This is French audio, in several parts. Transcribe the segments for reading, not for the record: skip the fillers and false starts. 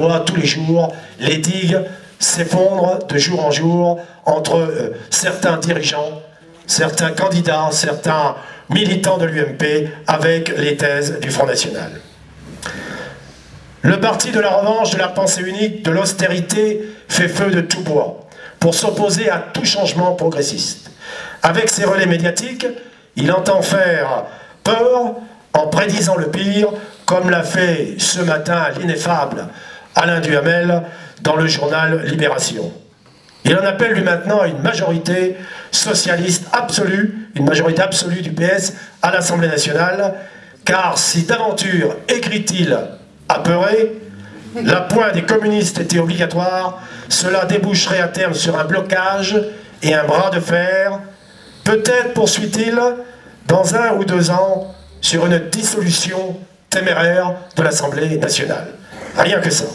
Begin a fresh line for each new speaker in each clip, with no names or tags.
voit tous les jours les digues s'effondrent de jour en jour entre certains dirigeants, certains candidats, certains militants de l'UMP avec les thèses du Front National. Le parti de la revanche, de la pensée unique, de l'austérité fait feu de tout bois pour s'opposer à tout changement progressiste. Avec ses relais médiatiques, il entend faire peur en prédisant le pire, comme l'a fait ce matin l'ineffable Alain Duhamel dans le journal Libération. Il en appelle lui maintenant à une majorité socialiste absolue, une majorité absolue du PS à l'Assemblée nationale, car si d'aventure, écrit-il, apeuré, la pointe des communistes était obligatoire, cela déboucherait à terme sur un blocage et un bras de fer, peut-être, poursuit-il, dans 1 ou 2 ans, sur une dissolution téméraire de l'Assemblée nationale. Rien que ça.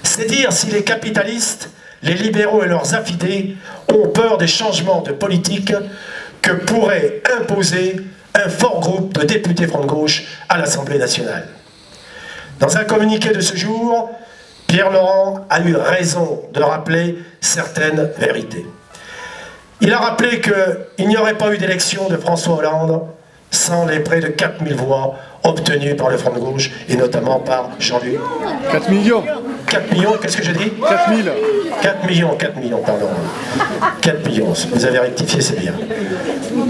C'est dire si les capitalistes, les libéraux et leurs affidés ont peur des changements de politique que pourrait imposer un fort groupe de députés Front de Gauche à l'Assemblée nationale. Dans un communiqué de ce jour, Pierre Laurent a eu raison de rappeler certaines vérités. Il a rappelé qu'il n'y aurait pas eu d'élection de François Hollande sans les près de 4000 voix obtenues par le Front de Gauche et notamment par Jean-Luc.
4 millions.
4 millions, qu'est-ce que j'ai dit?
4 000.
4 millions, pardon. 4 millions, vous avez rectifié, c'est bien.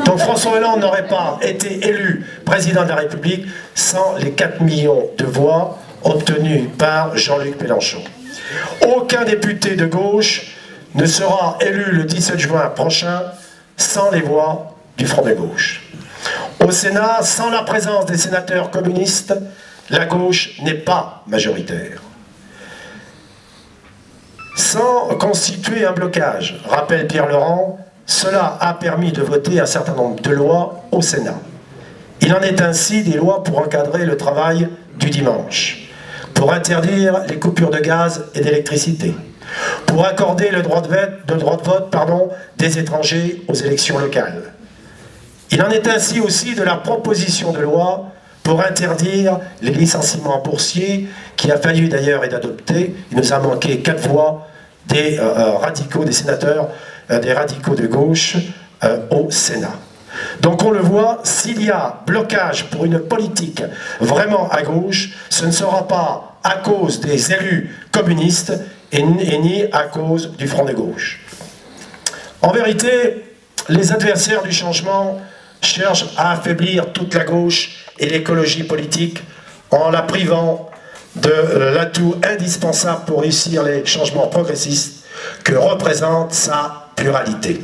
Donc François Hollande n'aurait pas été élu président de la République sans les 4 millions de voix obtenues par Jean-Luc Mélenchon. Aucun député de gauche ne sera élu le 17 juin prochain sans les voix du Front de gauche. Au Sénat, sans la présence des sénateurs communistes, la gauche n'est pas majoritaire. Sans constituer un blocage, rappelle Pierre Laurent, cela a permis de voter un certain nombre de lois au Sénat. Il en est ainsi des lois pour encadrer le travail du dimanche, pour interdire les coupures de gaz et d'électricité, pour accorder le droit de vote des étrangers aux élections locales. Il en est ainsi aussi de la proposition de loi pour interdire les licenciements boursiers, qui a fallu d'ailleurs être adopté. Il nous a manqué 4 voix des radicaux, des sénateurs, des radicaux de gauche au Sénat. Donc on le voit, s'il y a blocage pour une politique vraiment à gauche, ce ne sera pas à cause des élus communistes et ni à cause du Front de gauche. En vérité, les adversaires du changement cherchent à affaiblir toute la gauche et l'écologie politique en la privant de l'atout indispensable pour réussir les changements progressistes que représente sa pluralité.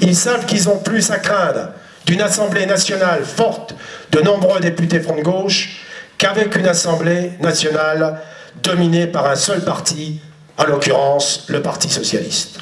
Ils savent qu'ils ont plus à craindre d'une Assemblée nationale forte de nombreux députés Front de gauche qu'avec une Assemblée nationale dominée par un seul parti, en l'occurrence le Parti socialiste.